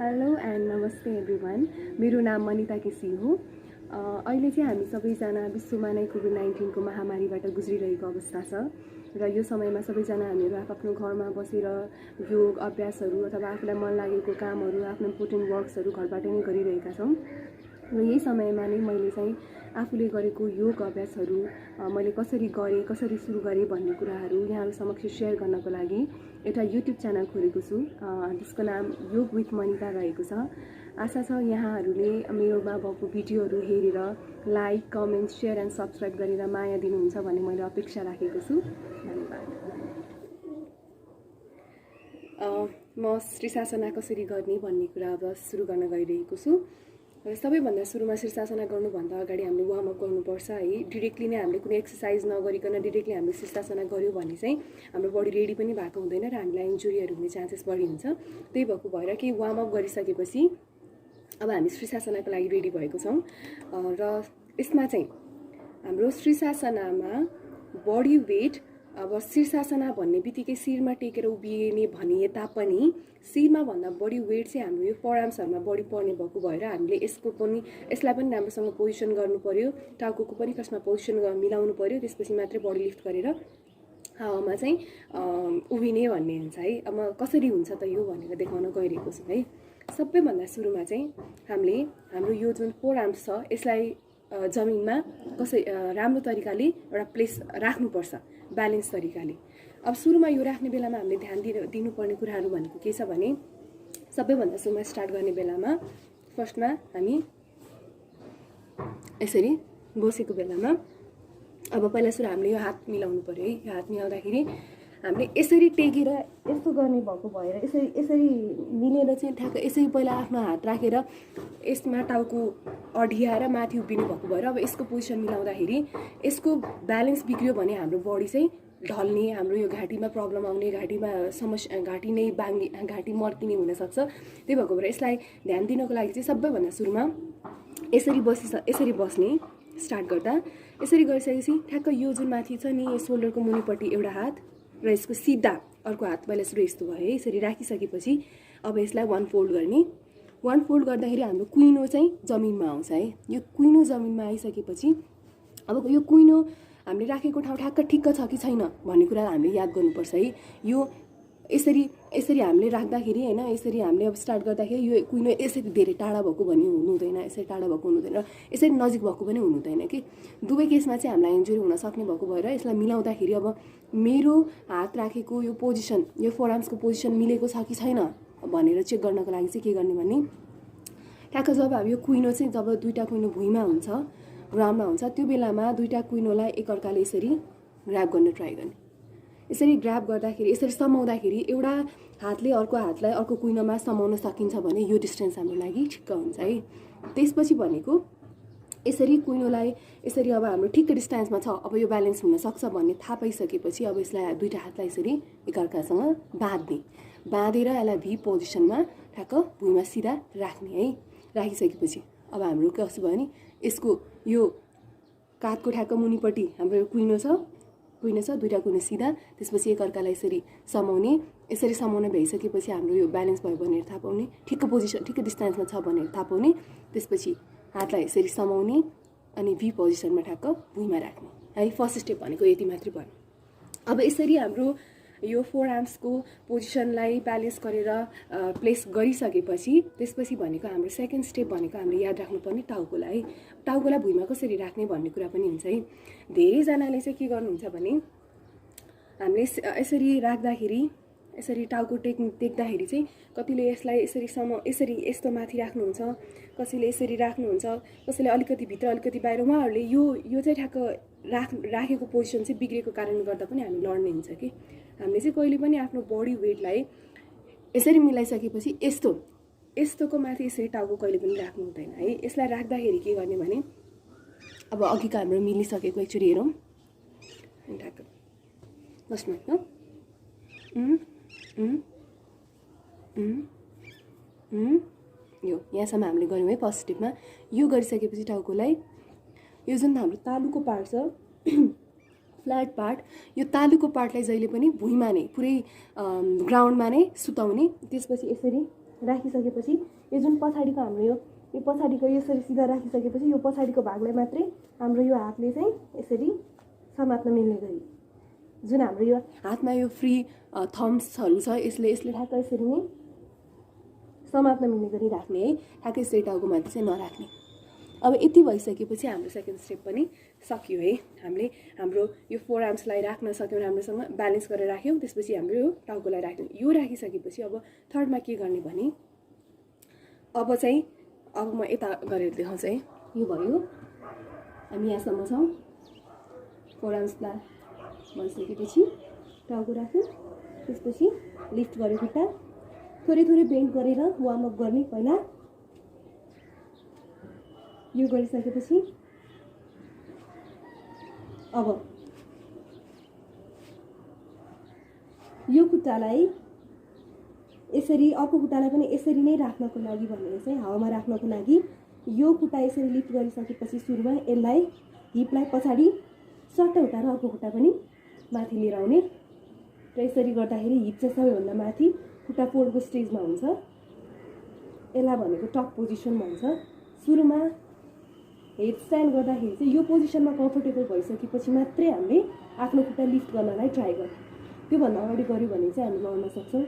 Hello and नमस्ते everyone. मेरो नाम मनिता केसी हो। अहिले चाहिँ हामी सबैजना विश्वमा नै कोभिड-19 को महामारीबाट गुज्रिरहेको अवस्था छ र यो समयमा सबैजना हामीहरू आफ्नो घरमा बसेर योग अभ्यासहरू अथवा आफूलाई मन लागेको कामहरू आफ्नो इम्पोर्टेन्ट वर्क्सहरू घरबाट नै गरिरहेका छौँ र यही समयमा नै मैले चाहिँ आफूले गरेको योग अभ्यासहरू मैले कसरी गरेँ, कसरी सुरु गरेँ भन्ने कुराहरू यहाँहरू समक्ष सेयर गर्नको लागि एउटा युट्युब च्यानल खोलेको छु। त्यसको नाम योग विथ मनिता रहेको छ। आशा छ यहाँहरूले मेरोमा भएको भिडियोहरू हेरेर like, comment, share and subscribe गरेर माया दिनुहुन्छ भन्ने मैले अपेक्षा राखेको छु। धन्यवाद। म शीर्षासना कसरी गर्ने भन्ने कुरा अब सुरु गर्न गइरहेको छु। सबैभन्दा सुरुमा शीर्षासना गर्नुभन्दा अगाडि हामीले वार्मअप गर्नुपर्छ है। डिरेक्टली नै हामीले कुनै एक्सर्साइज नगरिकन डिरेक्टली हामीले शीर्षासना गऱ्यौँ भने चाहिँ हाम्रो बडी रेडी पनि भएको हुँदैन र हामीलाई इन्जुरीहरू हुने चान्सेस बढी हुन्छ। त्यही भएको भएर कि वार्मअप गरिसकेपछि अब हामी शीर्षासनाको लागि रेडी भएको छौँ र यसमा चाहिँ हाम्रो शीर्षासनामा बडी वेट अब शीर्षासना भन्ने बित्तिकै शिरमा टेकेर उभिने भनिए तापनि शिरमा भन्दा बढी वेट चाहिँ हाम्रो यो फरआर्म्सहरूमा बढी पर्ने भएको भएर हामीले यसलाई पनि राम्रोसँग पोजिसन गर्नु पर्यो। टाउकोको पनि फर्स्टमा पोजिसन मिलाउनु पर्यो, त्यसपछि मात्रै बडी लिफ्ट गरेर हावामा चाहिँ उभिने भन्ने हुन्छ है। अब कसरी हुन्छ त यो भनेर देखाउन गइरहेको छु है। सबैभन्दा सुरुमा चाहिँ हामीले हाम्रो यो जुन फोरआर्म्स छ यसलाई जमिनमा राम्रो तरिकाले एउटा प्लेस राख्नुपर्छ, ब्यालेन्स तरिकाले। अब सुरुमा यो राख्ने बेलामा हामीले ध्यान दिनुपर्ने कुराहरू भनेको के छ भने सबैभन्दा सुरुमा स्टार्ट गर्ने बेलामा फर्स्टमा हामी यसरी बसेको बेलामा अब पहिला सुरु हामीले यो हात मिलाउनु पर्यो है। यो हात मिलाउँदाखेरि हामीले यसरी टेकेर यस्तो गर्ने भएको भएर यसरी मिलेर चाहिँ ठ्याक्क यसरी पहिला आफ्नो हात राखेर यसमा टाउको अड्याएर माथि उभिनु भएको भएर अब यसको पोजिसन मिलाउँदाखेरि यसको ब्यालेन्स बिग्रियो भने हाम्रो बडी चाहिँ ढल्ने, हाम्रो यो घाँटीमा प्रब्लम आउने, घाँटीमा समस्या, घाँटी नै बाङ्ने, घाँटी मर्किने हुनसक्छ। त्यही भएको भएर यसलाई ध्यान दिनको लागि चाहिँ सबैभन्दा सुरुमा यसरी बस्ने स्टार्ट गर्दा यसरी गरिसकेपछि ठ्याक्क यो जुन माथि छ नि यो सोल्डरको मुनिपट्टि एउटा हात र यसको सिधा अर्को हात पहिला सुरु यस्तो भयो है। यसरी राखिसकेपछि अब यसलाई वान फोल्ड गर्ने। वान फोल्ड गर्दाखेरि हाम्रो कुइनो चाहिँ जमिनमा आउँछ है। यो कुइनो जमिनमा आइसकेपछि अब यो कुइनो हामीले राखेको ठाउँ ठिक्क छ कि छैन भन्ने कुरा हामीले याद गर्नुपर्छ है। यो यसरी हामीले राख्दाखेरि होइन, यसरी हामीले अब स्टार्ट गर्दाखेरि यो कुइनो यसरी धेरै टाढा भएको भन्ने हुनु हुँदैन, यसरी टाढा भएको हुनु हुँदैन र यसरी नजिक भएको पनि हुनु हुँदैन कि। दुवै केसमा चाहिँ हामीलाई इन्जुरी हुन सक्ने भएको भएर यसलाई मिलाउँदाखेरि अब मेरो हात राखेको यो पोजिसन, यो फोरआर्म्सको पोजिसन मिलेको छ कि छैन भनेर चेक गर्नको लागि चाहिँ के गर्ने भने ठ्याक्क जब अब यो कुइनो चाहिँ जब दुईवटा कुइनो भुइँमा हुन्छ, ग्राउन्डमा हुन्छ, त्यो बेलामा दुईवटा कुइनोलाई एकअर्काले यसरी ग्राब गर्न ट्राई गर्ने। यसरी ग्राब गर्दाखेरि यसरी समाउँदाखेरि एउटा हातले अर्को हातलाई अर्को कुइनोमा समाउन सकिन्छ भने यो डिस्टेन्स हाम्रो लागि ठिक्क हुन्छ है। त्यसपछि भनेको यसरी कुइनोलाई यसरी अब हाम्रो ठिक्क डिस्टेन्समा छ, अब यो ब्यालेन्स हुनसक्छ भन्ने थाहा पाइसकेपछि अब यसलाई दुईवटा हातलाई यसरी एकअर्कासँग बाँधेर यसलाई भी पोजिसनमा ठ्याक्क भुइँमा सिधा राख्ने है। राखिसकेपछि अब हाम्रो कसो भयो भने यसको यो काँधको ठ्याक्क मुनिपट्टि हाम्रो कुइनो छ, दुईवटा कुइनो सिधा, त्यसपछि एकअर्कालाई यसरी समाउने। यसरी समाउन भइसकेपछि हाम्रो यो ब्यालेन्स भयो भनेर थाहा पाउने, ठिक्क पोजिसन ठिक्क डिस्टेन्समा छ भनेर थाहा पाउने। त्यसपछि हातलाई यसरी समाउने अनि भी पोजिसनमा ठ्याक्क भुइँमा राख्ने है। फर्स्ट स्टेप भनेको यति मात्रै भयो। अब यसरी हाम्रो यो फोरआर्म्सको पोजिसनलाई ब्यालेन्स गरेर प्लेस गरिसकेपछि त्यसपछि भनेको हाम्रो सेकेन्ड स्टेप भनेको हामीले याद राख्नुपर्ने टाउकोलाई भुइँमा कसरी राख्ने भन्ने कुरा पनि हुन्छ है। धेरैजनाले चाहिँ के गर्नुहुन्छ भने हामीले यसरी राख्दाखेरि यसरी टाउको टेक्दाखेरि चाहिँ कतिले यसलाई यसरी यस्तो माथि राख्नुहुन्छ, कसैले यसरी राख्नुहुन्छ, कसैले अलिकति भित्र अलिकति बाहिर। उहाँहरूले यो चाहिँ ठ्याक्क राखेको पोजिसन चाहिँ बिग्रेको कारणले गर्दा पनि हामी लड्ने हुन्छ कि। हामीले चाहिँ कहिले पनि आफ्नो बडी वेटलाई यसरी मिलाइसकेपछि यस्तोको माथि यसरी टाउको कहिले पनि राख्नु हुँदैन है। यसलाई राख्दाखेरि के गर्ने भने अब अघिको हाम्रो मिलिसकेको एकचोटि हेरौँ। ठ्याक्क बस्नु हो। यो यहाँसम्म हामीले गऱ्यौँ है फर्स्ट स्टेपमा। यो गरिसकेपछि टाउकोलाई यो जुन हाम्रो तालुको पार्ट छ फ्ल्याट पार्ट, यो तालुको पार्टलाई जहिले पनि भुइँमा नै पुरै ग्राउन्डमा नै सुताउने। त्यसपछि यसरी राखिसकेपछि यो जुन पछाडिको हाम्रो यो पछाडिको यसरी सिधा राखिसकेपछि यो पछाडिको भागलाई मात्रै हाम्रो यो हातले चाहिँ यसरी समात्न मिल्ने गरी, जुन हाम्रो यो हातमा यो फ्री थम्सहरू छ यसले ठ्याक्क यसरी नै समात्न मिल्ने गरी राख्ने है, ठ्याक्कै यसरी टाउकोमाथि चाहिँ नराख्ने। अब यति भइसकेपछि हाम्रो सेकेन्ड स्टेप पनि सकियो है। हामीले हाम्रो यो फोर आर्म्सलाई राख्न सक्यौँ, राम्रोसँग ब्यालेन्स गरेर राख्यौँ, त्यसपछि हाम्रो यो टाउकोलाई राख्यौँ। यो राखिसकेपछि अब थर्डमा के गर्ने भने अब म यता गरेर देखाउँछु है। यो भयो, हामी यहाँसम्म छौँ। फोर आर्म्सलाई भइसकेपछि टाउको राख्यौँ, त्यसपछि लिफ्ट गरेर खुट्टा थोरै थोरै बेन्ड गरेर वार्मअप गर्ने पहिला। यो गरिसकेपछि अब यो खुट्टालाई यसरी, अर्को खुट्टालाई पनि यसरी नै राख्नको लागि भनेर चाहिँ हावामा राख्नको लागि यो खुट्टा यसरी लिफ्ट गरिसकेपछि सुरुमा यसलाई हिपलाई पछाडि सट्ट उठाएर अर्को खुट्टा पनि माथि लिएर आउने र यसरी गर्दाखेरि हिप चाहिँ सबैभन्दा माथि खुट्टा फोल्डको स्टेजमा हुन्छ। यसलाई भनेको टप पोजिसन भन्छ। सुरुमा हेड स्ट्यान्ड गर्दाखेरि चाहिँ यो पोजिसनमा कम्फर्टेबल भइसकेपछि मात्रै हामीले आफ्नो खुट्टा लिफ्ट गर्नलाई ट्राई गर्छौँ। त्योभन्दा अगाडि गऱ्यो भने चाहिँ हामी लड्न सक्छौँ।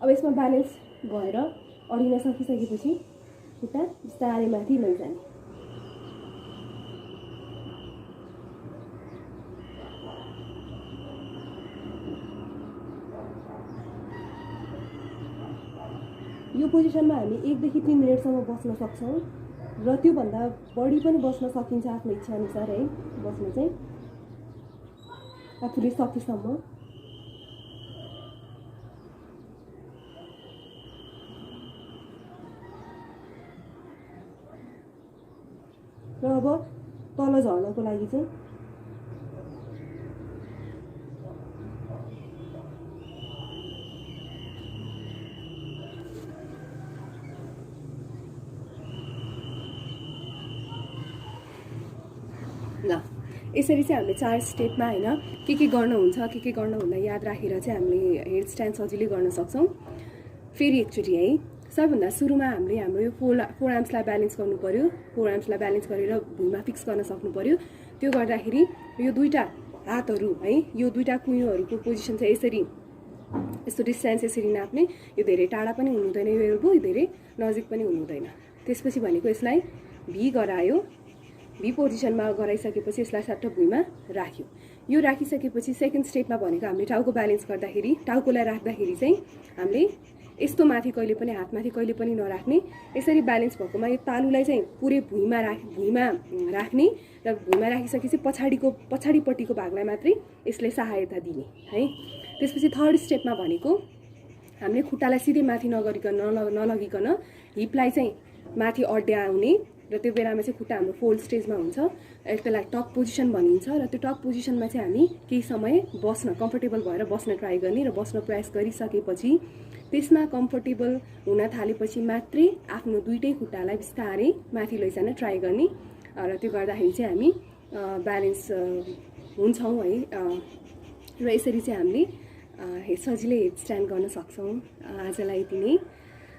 अब यसमा ब्यालेन्स भएर अडिन सकिसकेपछि खुट्टा बिस्तारै माथि लैजाने। यो पोजिसनमा हामी 1 देखि 3 मिनटसम्म बस्न सक्छौँ र त्योभन्दा बढी पनि बस्न सकिन्छ आफ्नो इच्छाअनुसार है। बस्न चाहिँ आफूले सकेसम्म। र अब तल झर्नको लागि चाहिँ ल यसरी चाहिँ हामीले 4 स्टेपमा हैन के गर्नुहुन्छ के गर्न हुँदा याद राखेर चाहिँ हामीले हेड स्ट्यान्ड सजिलै गर्न सक्छौँ। फेरि एकचोटि है, सबभन्दा सुरुमा हामीले हाम्रो यो फोर आर्म्सलाई ब्यालेन्स गर्नु पर्यो। फोर आर्म्सलाई ब्यालेन्स गरेर भुइँमा फिक्स गर्न सक्नु पर्यो। त्यो गर्दाखेरि यो दुईटा हातहरू है, यो दुईटा कुइँहरूको पोजिसन चाहिँ यसरी, यस्तो डिस्टेन्स यसरी नाप्ने। यो धेरै टाढा पनि हुनु हुँदैन, यो एल्बो धेरै नजिक पनि हुनु हुँदैन। त्यसपछि भनेको यसलाई भी गरायो, भी पोजिसनमा गराइसकेपछि यसलाई सट्ट भुइँमा राख्यो। यो राखिसकेपछि सेकेन्ड स्टेपमा भनेको हामीले टाउको ब्यालेन्स गर्दाखेरि, टाउकोलाई राख्दाखेरि चाहिँ हामीले यस्तो माथि कहिले पनि हातमाथि कहिले पनि नराख्ने। यसरी ब्यालेन्स भएकोमा यो तालुलाई चाहिँ पुरै भुइँमा राख्ने र भुइँमा राखिसकेपछि पछाडिपट्टिको भागलाई मात्रै यसले सहायता दिने है। त्यसपछि थर्ड स्टेपमा भनेको हामीले खुट्टालाई सिधै माथि नलगिकन हिपलाई चाहिँ माथि अड्याउने र त्यो बेलामा चाहिँ खुट्टा हाम्रो फोल्ड स्टेजमा हुन्छ। त्यसलाई टप पोजिसन भनिन्छ र त्यो टप पोजिसनमा चाहिँ हामी केही समय बस्न, कम्फर्टेबल भएर बस्न ट्राई गर्ने र बस्न प्रयास गरिसकेपछि त्यसमा कम्फर्टेबल हुन थालेपछि मात्रै आफ्नो दुईटै खुट्टालाई बिस्तारै माथि लैजान ट्राई गर्ने र त्यो गर्दाखेरि चाहिँ हामी ब्यालेन्स हुन्छौँ है। र यसरी चाहिँ हामीले सजिलै हेड स्ट्यान्ड गर्न सक्छौँ। आजलाई यति नै।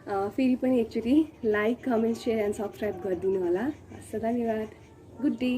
फेरि पनि एकचोटि like, comment, share and subscribe गरिदिनु होला। हस्, धन्यवाद। Good day.